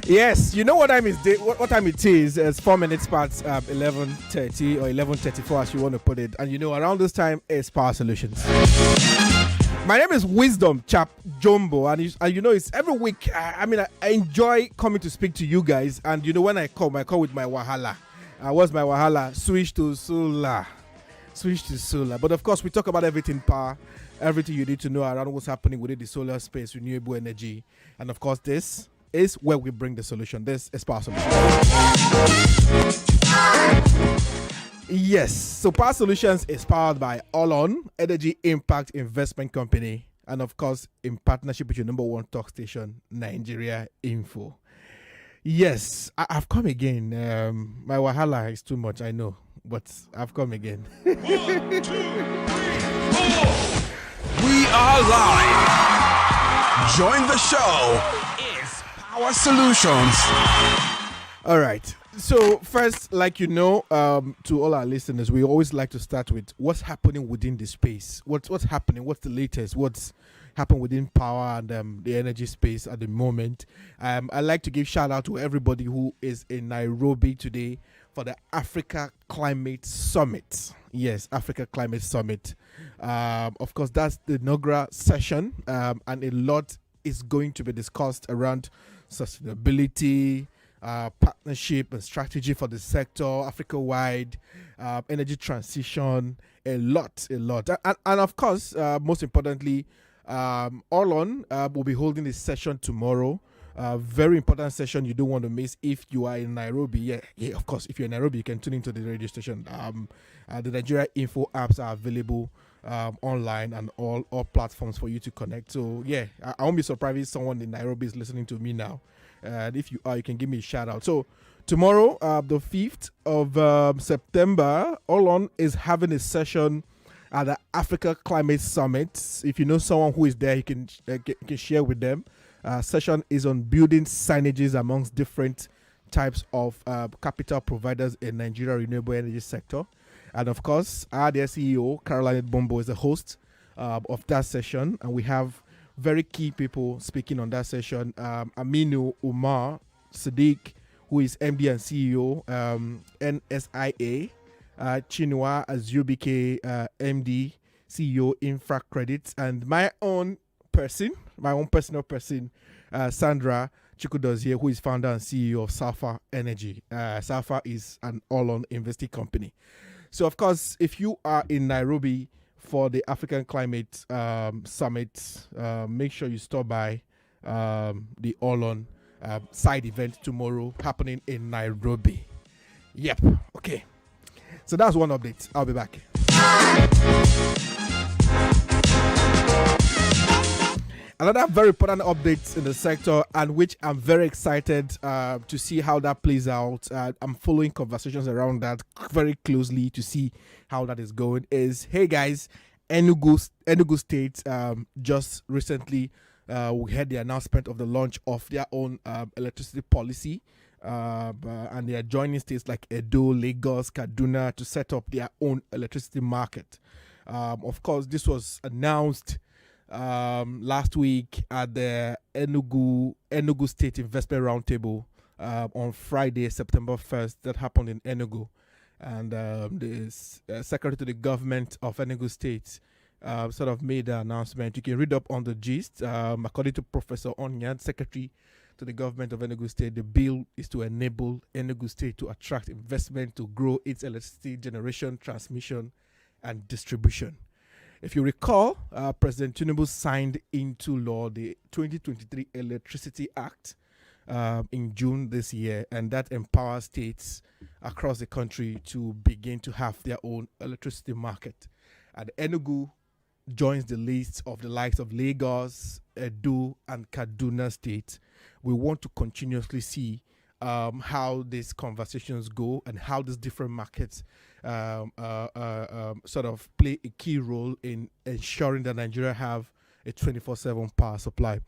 Yes, you know what time is what time it is. It's 4 minutes past 11:30 or 11:34, as you want to put it. And you know, around this time is Power Solutions. My name is Wisdom Chapp-Jumbo, and you know, it's every week. I enjoy coming to speak to you guys. And you know, when I call with my wahala. What's my wahala? Switch to solar. But of course, we talk about everything power, everything you need to know around what's happening within the solar space, renewable energy, and of course, this is where we bring the solution. This is Power Solutions. Yes, so Power Solutions is powered by Olon Energy Impact Investment Company, and of course, in partnership with your number one talk station, Nigeria Info. Yes, I've come again. My wahala is too much, I know, but I've come again. 1, 2, 3, 4. We are live. Join the show. It's Power Solutions. All right. So first, like you know, to all our listeners, we always like to start with what's happening within the space. What's happening? What's the latest? What's happened within power and the energy space at the moment? I'd like to give shout out to everybody who is in Nairobi today for the Africa Climate Summit. Yes, Africa Climate Summit. Of course, that's the inaugural session, and a lot is going to be discussed around sustainability, partnership and strategy for the sector, Africa-wide, energy transition, a lot. And of course, most importantly, Olon will be holding a session tomorrow. Very important session you don't want to miss if you are in Nairobi. Yeah, of course, if you're in Nairobi, you can tune into the radio station. The Nigeria Info apps are available online and all platforms for you to connect. So yeah, I won't be surprised if someone in Nairobi is listening to me now. And if you are, you can give me a shout out. So tomorrow, the 5th of September, Olon is having a session at the Africa Climate Summit. If you know someone who is there, you can share with them. Session is on building synergies amongst different types of capital providers in Nigeria renewable energy sector. And of course, our dear CEO, Caroline Bombo, is the host of that session. And we have very key people speaking on that session. Aminu Umar Sadiq, who is MD and CEO, NSIA. Chinua Azubike, MD, CEO, Infra Credits. And my own personal person, Sandra Chikudozie, who is founder and CEO of Safa Energy. Safa is an all-on investing company. So, of course, if you are in Nairobi for the African Climate Summit, make sure you stop by the all-on side event tomorrow happening in Nairobi. Yep. Okay. So that's one update. I'll be back. Another very important update in the sector, and which I'm very excited to see how that plays out. I'm following conversations around that very closely to see how that is going. Is, hey guys, Enugu State just recently we had the announcement of the launch of their own electricity policy, and they are joining states like Edo, Lagos, Kaduna to set up their own electricity market. Of course, this was announced last week at the Enugu State Investment Roundtable on Friday, September 1st. That happened in Enugu. And the secretary to the government of Enugu State sort of made the announcement. You can read up on the gist. According to Professor Onyan, secretary to the government of Enugu State, the bill is to enable Enugu State to attract investment to grow its electricity generation, transmission, and distribution. If you recall, President Tinubu signed into law the 2023 Electricity Act in June this year, and that empowers states across the country to begin to have their own electricity market. And Enugu joins the list of the likes of Lagos, Edo, and Kaduna states. We want to continuously see how these conversations go and how these different markets sort of play a key role in ensuring that Nigeria have a 24/7 power supply.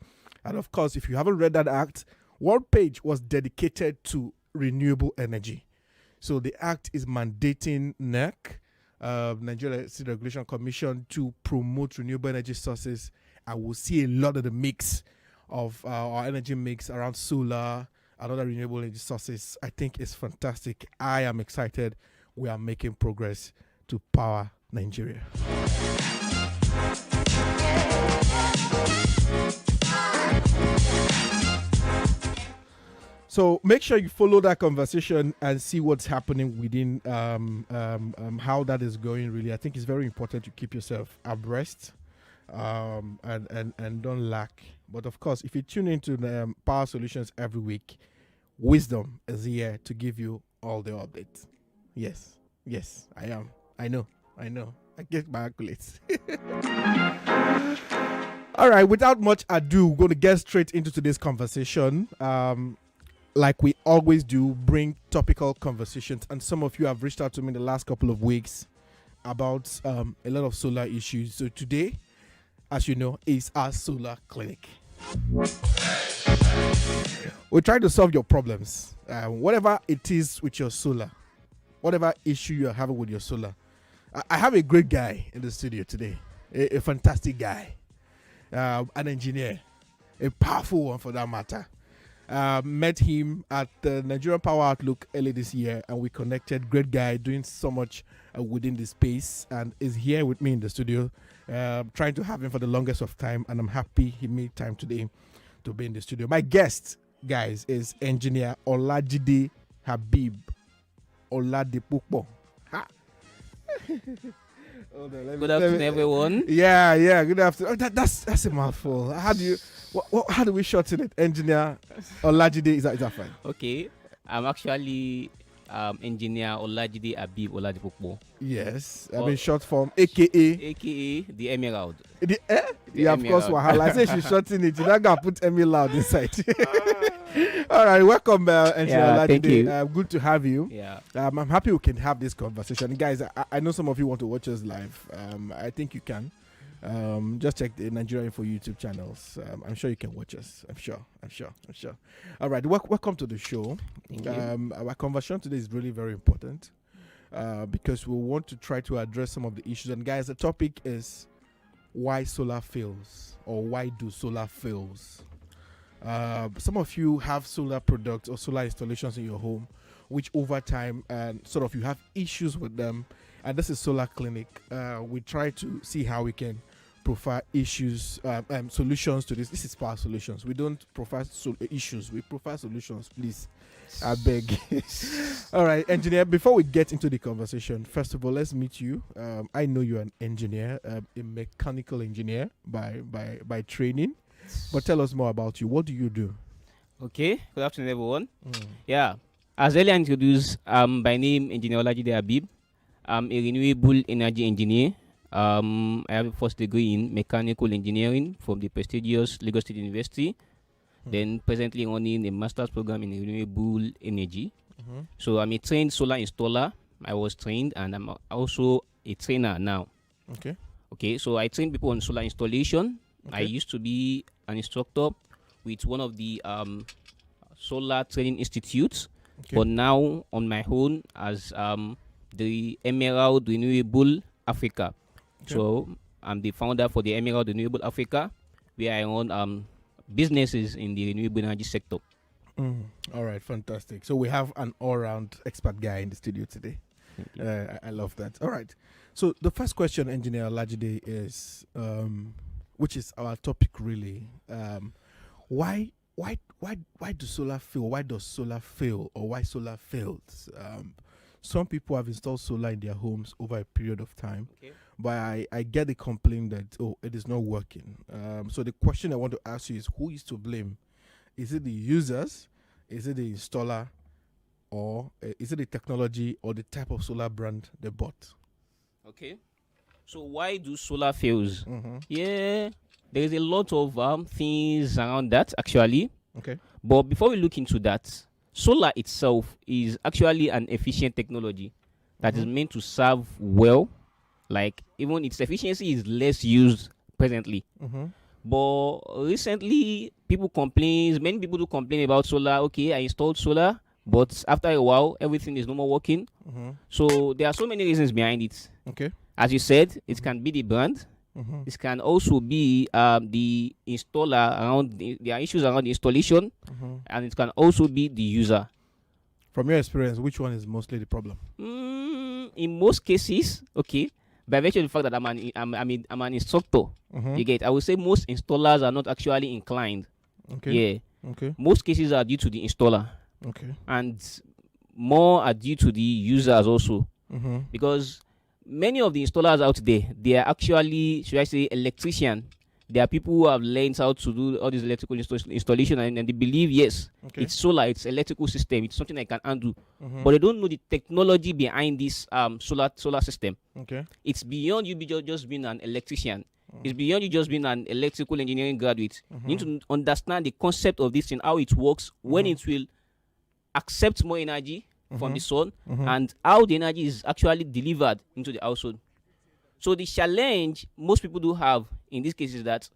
And of course, if you haven't read that act, one page was dedicated to renewable energy. So the act is mandating NERC, Nigeria Electricity Regulation Commission, to promote renewable energy sources, and we'll see a lot of the mix of our energy mix around solar, and other renewable energy sources. I think it's fantastic. I am excited. We are making progress to power Nigeria. So make sure you follow that conversation and see what's happening within how that is going. Really, I think it's very important to keep yourself abreast and don't lack. But of course, if you tune into the Power Solutions every week, Wisdom is here to give you all the updates. Yes, I am. I know. I get my accolades. All right, without much ado, we're going to get straight into today's conversation. Like we always do, bring topical conversations. And some of you have reached out to me in the last couple of weeks about a lot of solar issues. So today, as you know, is our solar clinic. We try to solve your problems. Whatever it is with your solar, whatever issue you're having with your solar. I have a great guy in the studio today, a fantastic guy, an engineer, a powerful one for that matter. Met him at the Nigerian Power Outlook early this year, and we connected. Great guy, doing so much within the space, and is here with me in the studio. Trying to have him for the longest of time, and I'm happy he made time today to be in the studio. My guest, guys, is engineer Olajide Habeeb Oladipupo. Good afternoon, everyone. Yeah. Good afternoon. Oh, that's a mouthful. How do we shorten it? Engineer Olajide, is that fine? Okay, I'm actually engineer Olajide Habeeb Oladipupo. Yes, I mean short form, AKA the Emerald. Yeah, of course. Wahala. I say she's shorting it. You're not gonna put Emerald inside. All right, welcome, engineer Olajide. Thank you. Good to have you. Yeah. I'm happy we can have this conversation, guys. I know some of you want to watch us live. I think you can. Just check the Nigeria Info YouTube channels. I'm sure you can watch us. I'm sure. All right, welcome to the show. Thank you. Our conversation today is really very important because we want to try to address some of the issues. And guys, the topic is why solar fails, or why do solar fails. Some of you have solar products or solar installations in your home, which over time and sort of you have issues with them. And this is Solar Clinic. We try to see how we can provide solutions to this. This is Power Solutions. We don't provide issues. We provide solutions, please. I beg. All right, engineer, before we get into the conversation, first of all, let's meet you. I know you're an engineer, a mechanical engineer by training. But tell us more about you. What do you do? Okay, good afternoon, everyone. Yeah, as earlier introduced, by name Engineer Olajide Habeeb. I'm a renewable energy engineer. I have a first degree in mechanical engineering from the prestigious Lagos State University. Then presently running a master's program in renewable energy. So I'm a trained solar installer. I was trained, and I'm also a trainer now. Okay. So I train people on solar installation. I used to be an instructor with one of the solar training institutes, but now on my own as the Emerald Renewable Africa. So I'm the founder for the Emerald Renewable Africa, where I own businesses in the renewable energy sector. All right, fantastic. So we have an all-round expert guy in the studio today. I love that. All right. So the first question, Engineer Olajide, is, which is our topic really, why do solar fail? Why does solar fail, or why solar fails? Some people have installed solar in their homes over a period of time, but I get the complaint that, it is not working. So the question I want to ask you is, who is to blame? Is it the users? Is it the installer? Or is it the technology or the type of solar brand they bought? Okay. So why do solar fails? Yeah, there is a lot of things around that, actually. Okay. But before we look into that, solar itself is actually an efficient technology that is meant to serve well. Like, even its efficiency is less used presently. But recently, many people do complain about solar. Okay, I installed solar, but after a while, everything is no more working. So there are so many reasons behind it. Okay. As you said, it can be the brand, This can also be the installer around. There are issues around the installation, and it can also be the user. From your experience, which one is mostly the problem? In most cases, okay, by virtue of the fact that I'm an instructor, you get. I would say most installers are not actually inclined. Okay. Yeah. Okay. Most cases are due to the installer, Okay. and more are due to the users also, because many of the installers out there, they are actually, should I say, electrician. There are people who have learned how to do all this electrical installation, and they believe, yes, it's solar, it's electrical system, it's something I can undo. But they don't know the technology behind this solar system. Okay. It's beyond you just being an electrician. It's beyond you just being an electrical engineering graduate. You need to understand the concept of this thing, how it works, when it will accept more energy from the sun, and how the energy is actually delivered into the household. So the challenge most people do have in this case is that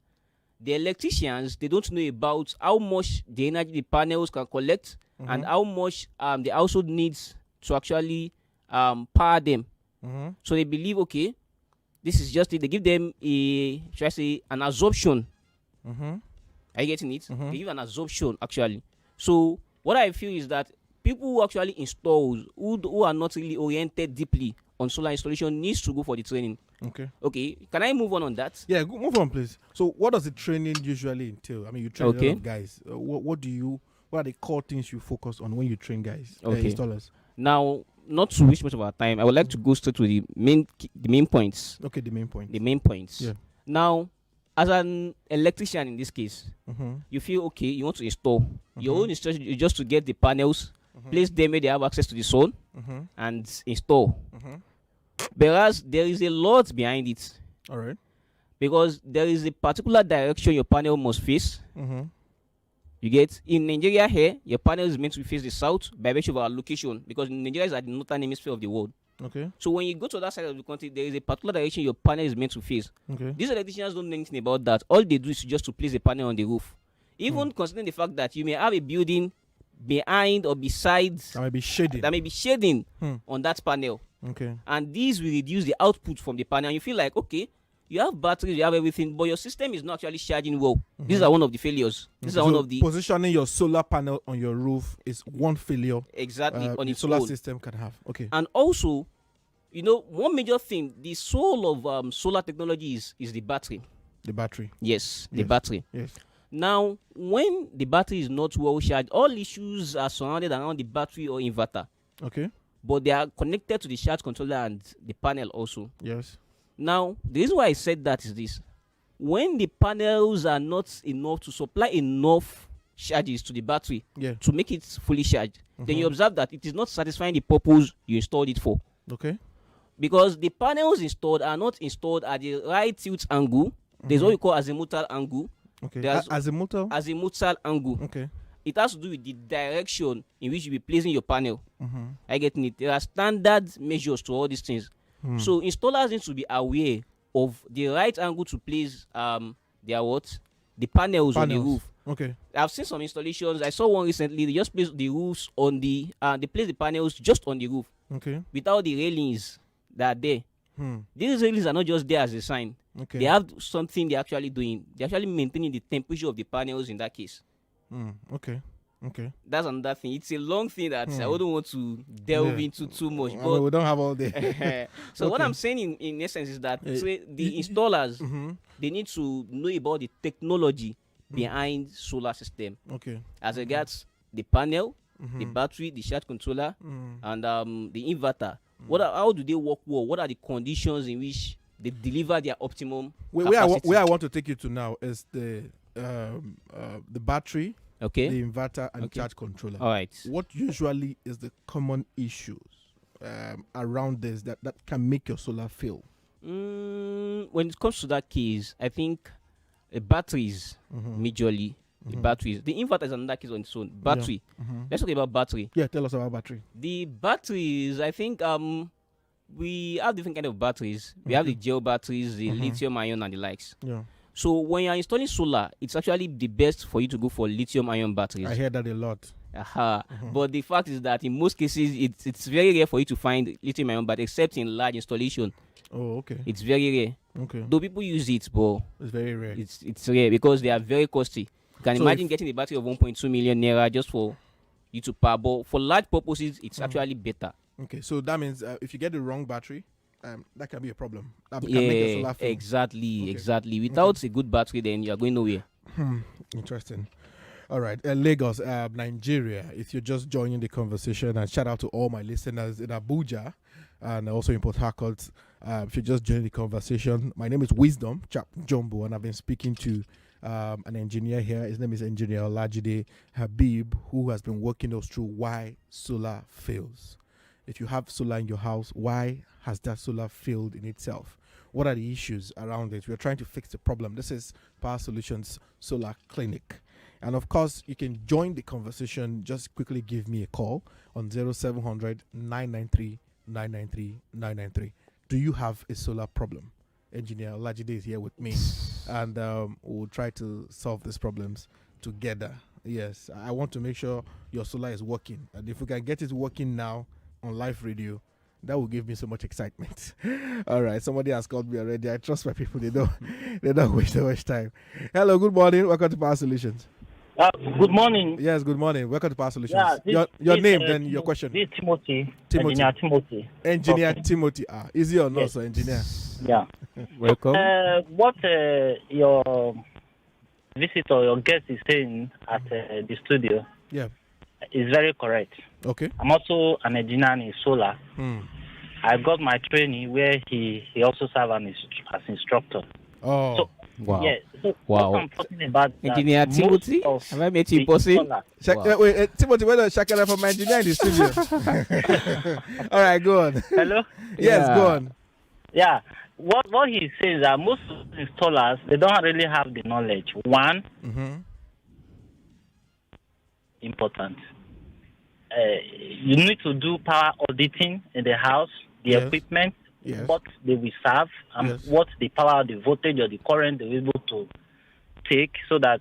the electricians, they don't know about how much the energy the panels can collect and how much the household needs to actually power them. So they believe, okay, this is just it. They give them should I say, an absorption. Are you getting it? They give an absorption actually. So what I feel is that people who actually install, who are not really oriented deeply on solar installation, needs to go for the training. Okay. Can I move on that? Yeah, move on, please. So, what does the training usually entail? I mean, you train a lot of guys. What are the core things you focus on when you train guys, installers? Now, not to waste much of our time, I would like to go straight to the main points. Okay, the main points. The main points. Yeah. Now, as an electrician in this case, you feel okay, you want to install. Your own instruction is just to get the panels, place them where they have access to the sun, and install. Whereas there is a lot behind it. All right. Because there is a particular direction your panel must face. You get, in Nigeria here, your panel is meant to face the south by virtue of our location, because Nigeria is at the northern hemisphere of the world. Okay. So when you go to that side of the country, there is a particular direction your panel is meant to face. Okay. These electricians don't know anything about that. All they do is just to place a panel on the roof. Even considering the fact that you may have a building behind or beside that may be shading on that panel. Okay. And these will reduce the output from the panel. And you feel like, okay, you have batteries, you have everything, but your system is not actually charging well. These are one of the failures. These are one of the positioning your solar panel on your roof is one failure. Exactly, on the its solar own. system can have. Okay. And also, one major thing, the soul of solar technology is the battery. The battery. Yes, the battery. Yes. Now, when the battery is not well charged, all issues are surrounded around the battery or inverter. Okay. But they are connected to the charge controller and the panel also. Yes. Now, the reason why I said that is this. When the panels are not enough to supply enough charges to the battery to make it fully charged, then you observe that it is not satisfying the purpose you installed it for. Okay. Because the panels installed are not installed at the right tilt angle. There's what we call azimuthal angle. Okay. Azimuthal angle. Okay. It has to do with the direction in which you'll be placing your panel. I get it. There are standard measures to all these things. So installers need to be aware of the right angle to place the panels on the roof. Okay. I've seen some installations. I saw one recently. They just placed the roofs on they place the panels just on the roof. Okay. Without the railings that are there. These railings are not just there as a sign. Okay. They have something they're actually doing. They're actually maintaining the temperature of the panels in that case. Okay. That's another thing. It's a long thing that I wouldn't want to delve into too much. But we don't have all day. So what I'm saying in essence is that the installers, they need to know about the technology behind solar system. Okay. As regards the panel, the battery, the charge controller, and the inverter. How do they work well? What are the conditions in which they deliver their optimum capacity? Where I want to take you to now is the battery, the inverter, and charge controller. All right. What usually is the common issues around this that can make your solar fail? When it comes to that case, I think batteries majorly. The batteries. The inverter is another case on its own. Battery. Let's talk about battery. Yeah, tell us about battery. The batteries, I think we have different kind of batteries. We have the gel batteries, the lithium ion, and the likes. Yeah. So when you're installing solar, it's actually the best for you to go for lithium ion batteries. I hear that a lot. But the fact is that in most cases, it's very rare for you to find lithium ion batteries, except in large installation. Oh, okay. It's very rare. Okay. Though people use it, but It's very rare. it's rare because they are very costly. You can So imagine if- getting a battery of 1.2 million naira just for you to power. But for large purposes, it's actually better. Okay, so that means if you get the wrong battery, that can be a problem. That can make your solar fail. Exactly, Okay. exactly. Without a good battery, then you are going nowhere. Interesting. All right, Lagos, Nigeria. If you're just joining the conversation, and shout out to all my listeners in Abuja and also in Port Harcourt. If you're just joining the conversation, my name is Wisdom Chapp-Jumbo, and I've been speaking to an engineer here. His name is Engineer Olajide Habeeb, who has been working us through why solar fails. If you have solar in your house, why has that solar failed in itself? What are the issues around it? We're trying to fix the problem. This is Power Solutions Solar Clinic. And of course, you can join the conversation. Just quickly give me a call on 0700 993 993 993. Do you have a solar problem? Engineer Olajide is here with me, and we'll try to solve these problems together. Yes, I want to make sure your solar is working, and if we can get it working now on live radio, that will give me so much excitement. All right, somebody has called me already. I trust my people; they don't waste so much time. Hello, good morning. Welcome to Power Solutions. Good morning. Yes, good morning. Welcome to Power Solutions. Yeah, your name, then your question. This is Timothy. Timothy. Engineer Timothy. Engineer Okay. Timothy. Easy or not, Yes. so engineer. Yeah. Welcome. What your visitor, your guest is saying at the studio Yeah. is very correct. Okay. I'm also an engineer in solar. I got my training where he also served as instructor. Oh. So, Wow. yeah. So Wow. what I'm talking about that Engineer most Timothy, of have I met you in the person? solar- Wow. Wait, Timothy, where does Shakira from my engineer in the studio? All right, go on. Hello? Yes, Yeah. go on. Yeah. What he says is that most installers, they don't really have the knowledge. One, important. You need to do power auditing in the house, the Yes. equipment, Yes. what they will serve, and Yes. what the power, the voltage, or the current they will be able to take so that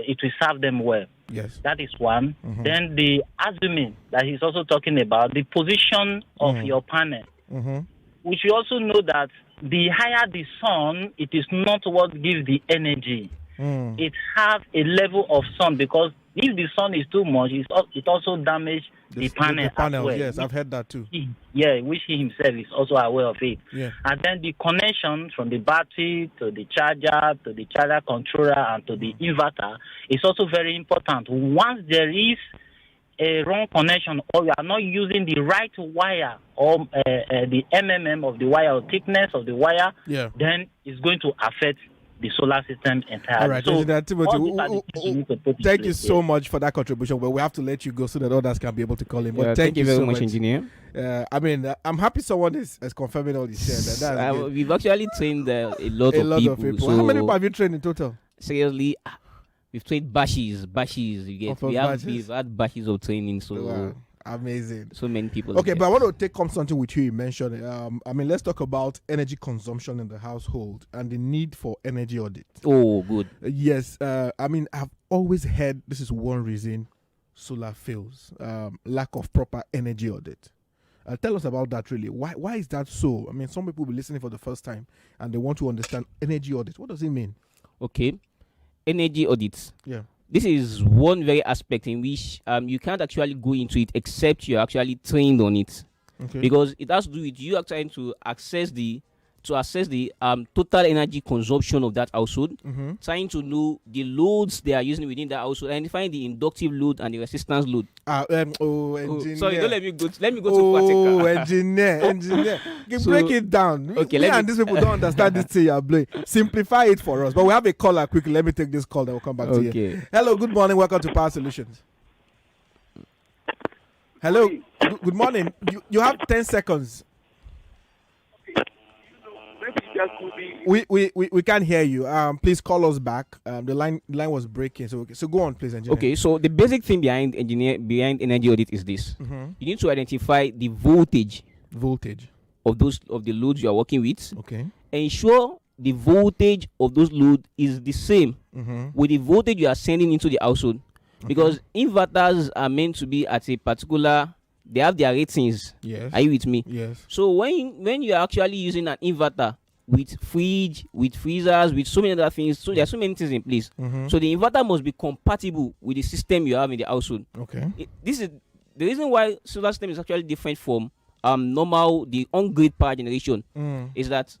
it will serve them well. Yes. That is one. Then the assuming that he's also talking about, the position of your panel. We should also know that the higher the sun, it is not what gives the energy. It has a level of sun, because if the sun is too much, it also damages the panel. The panel, as well. yes, I've heard that too. Which he himself is also aware of it. Yeah. And then the connection from the battery to the charger, to the charger controller, and to the inverter is also very important. Once there is a wrong connection, or you are not using the right wire, or the of the wire, or thickness of the wire, Yeah. then it's going to affect the solar system entirely. All right, so Engineer Timothy, all these are the things you need to put in thank you place, so yes. much for that contribution, but we have to let you go so that others can be able to call in. But Yeah, thank you very so much, engineer. I mean, I'm happy someone is confirming all this shit. That's good. We've actually trained a lot, A of, lot people, of people. So How many people have you trained in total? seriously, we've trained bashes. You get, Of batches. we've had bashes of training. So Wow. Amazing. so many people. Okay, there. but I want to take up something with you. You mentioned. I mean, let's talk about energy consumption in the household and the need for energy audit. Oh, good. Yes, I mean, I've always heard this is one reason solar fails: lack of proper energy audit. Tell us about that. Really, why is that so? I mean, some people will be listening for the first time and they want to understand energy audit. What does it mean? Okay, energy audits. Yeah. This is one very aspect in which you can't actually go into it except you're actually trained on it, Okay. because it has to do with you are trying to assess the total energy consumption of that household, trying to know the loads they are using within that household, identifying the inductive load and the resistance load. Engineer. Sorry, don't let me go. Let me go Oh, to practical. engineer. Okay, So- break it down. Okay, Me let me- and these people don't understand this thing you're playing. Simplify it for us. But we have a caller quickly. Let me take this call, then we'll come back to you. Okay. Hello, good morning. Welcome to Power Solutions. Hello, good morning. You have 10 seconds. We can't hear you. Please call us back. The line was breaking. So go on, please, engineer. Okay, so the basic thing behind energy audit is this: you need to identify the voltage Voltage. of the loads you are working with. Okay. Ensure the voltage of those loads is the same with the voltage you are sending into the household, because inverters are meant to be at a particular. They have their ratings. Yes. Are you with me? Yes. So when you are actually using an inverter with fridge, with freezers, with so many other things. So there are so many things in place. So the inverter must be compatible with the system you have in the household. Okay. This is the reason why solar system is actually different from the on-grid power generation. Is that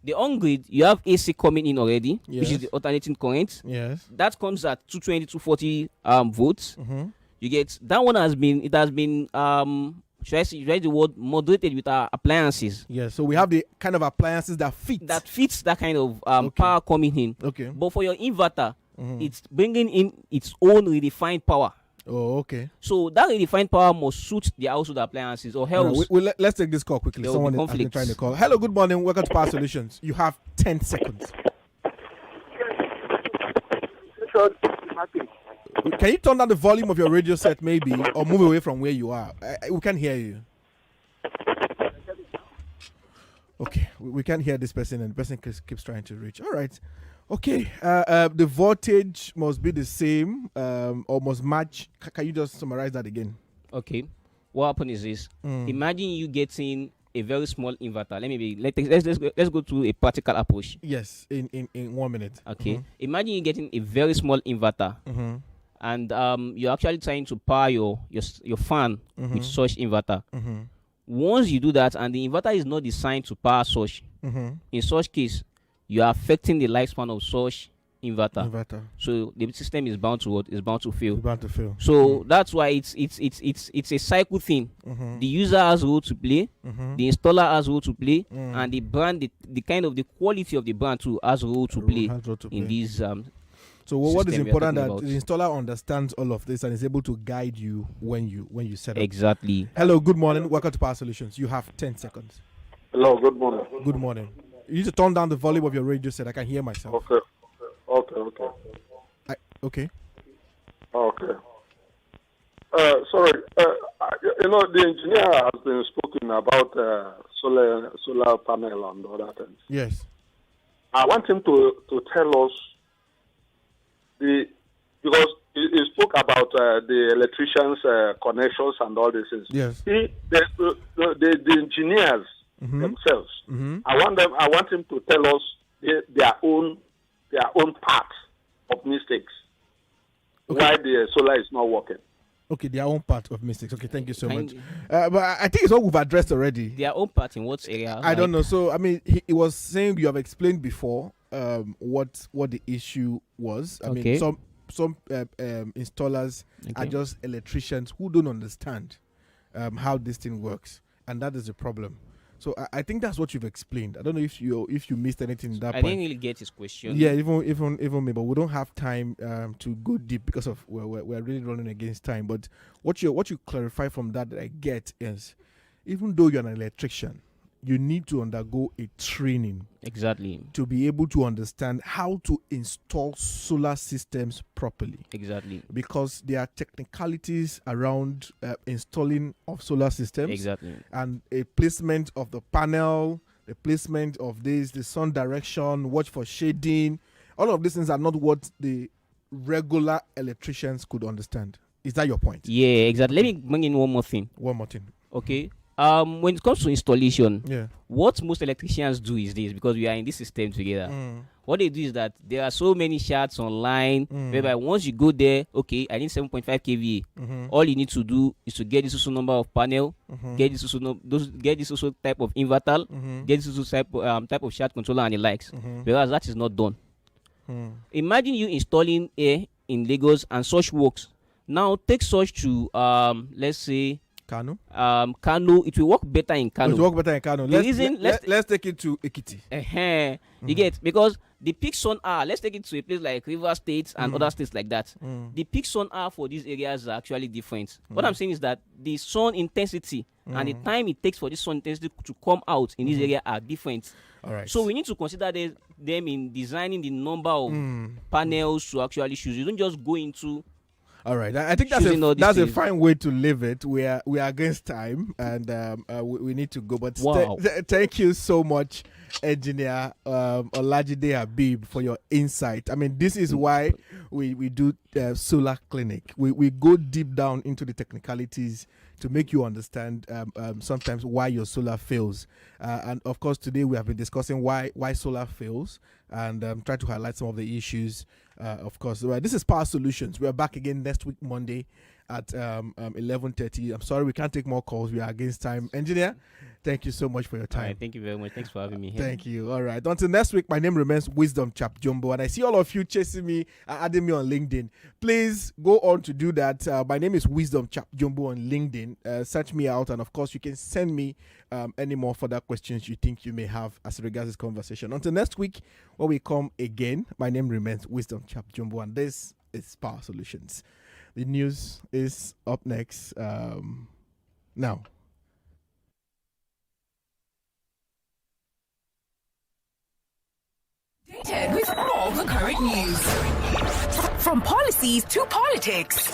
the on-grid, you have AC coming in already, which is the alternating current. Yes. That comes at 220, 240 volts. You get that one has been should I use the word moderated with our appliances. Yeah. So we have the kind of appliances that fits that kind of power coming in. Okay. But for your inverter, it's bringing in its own redefined power. Oh, okay. So that redefined power must suit the household appliances, or else. Let's take this call quickly. There will Someone be has been conflicts. trying to call. Hello, good morning. Welcome to Power Solutions. You have 10 seconds. Can you turn down the volume of your radio set, maybe, or move away from where you are? We can't hear you. Okay, we can't hear this person, and the person keeps trying to reach. All right. Okay, the voltage must be the same or must match. Can you just summarize that again? Okay, what happens is this: imagine you getting a very small inverter. Let's go to a practical approach. Yes, in 1 minute. Okay, imagine you getting a very small inverter, and you're actually trying to power your fan with such inverter. Once you do that, and the inverter is not designed to power such, in such case, you are affecting the lifespan of such inverter. So the system is bound to what? Is bound to fail. So that's why it's a cycle thing. The user has a role to play, the installer has a role to play, and the brand, the kind of the quality of the brand too has a role to play in these. So what is important that the installer understands all of this and is able to guide you when you set up. Exactly. Hello, good morning. Welcome to Power Solutions. You have 10 seconds. Hello, good morning. Good morning. You need to turn down the volume of your radio set. I can hear myself. Okay. Okay. Sorry. The engineer has been speaking about solar panel and other things. Yes. I want him to tell us because he spoke about the electricians' connections and all these things. Yes. The engineers themselves. I want him to tell us their own part of mistakes. Okay. Why the solar is not working. Okay, their own part of mistakes. Okay, thank you so much. But I think it's all we've addressed already. Their own part in what area? I don't know. So I mean, he was saying you have explained before what the issue was. I mean, some installers are just electricians who don't understand how this thing works, and that is the problem. So I think that's what you've explained. I don't know if you missed anything in that point. I didn't really get his question. Yeah, even me, but we don't have time to go deep because of we're really running against time. But what you clarify from that I get is, even though you're an electrician, you need to undergo a training. Exactly. To be able to understand how to install solar systems properly. Exactly. Because there are technicalities around installing of solar systems. Exactly. And a placement of the panel, the placement of the sun direction, watch for shading. All of these things are not what the regular electricians could understand. Is that your point? Yeah, exactly. Let me bring in one more thing. Okay. When it comes to installation, what most electricians do is this, because we are in this system together. What they do is that there are so many charts online whereby once you go there, okay, I need 7.5 kVA. All you need to do is to get this also number of panel, get this also type of inverter, get this also type of chart controller and the likes. Whereas that is not done. Imagine you installing air in Lagos and such works. Now take such to let's say Kano. It will work better in Kano. It will work better in Kano. Let's take it to Ekiti. You get, because the peak sun hour, let's take it to a place like River State and other states like that. The peak sun hour for these areas are actually different. What I'm saying is that the sun intensity and the time it takes for this sun intensity to come out in this area are different. All right. So we need to consider them in designing the number of panels to actually choose. You don't just go into. All right, I think that's a fine way to leave it. We are against time, and we need to go. But thank you so much Engineer Olajide Habeeb, for your insight. I mean, this is why we do solar clinic. We go deep down into the technicalities to make you understand sometimes why your solar fails. And of course, today we have been discussing why solar fails and try to highlight some of the issues. Of course, this is Power Solutions. We are back again next week, Monday at 11:30. I'm sorry we can't take more calls. We are against time. Engineer, thank you so much for your time. All right, thank you very much. Thanks for having me here. Thank you. All right. Until next week, my name remains Wisdom Chapp-Jumbo, and I see all of you chasing me, adding me on LinkedIn. Please go on to do that. My name is Wisdom Chapp-Jumbo on LinkedIn. Search me out, and of course, you can send me any more further questions you think you may have as regards this conversation. Until next week, when we come again, my name remains Wisdom Chapp-Jumbo, and this is Power Solutions. The news is up next now. With all the current news. From policies to politics,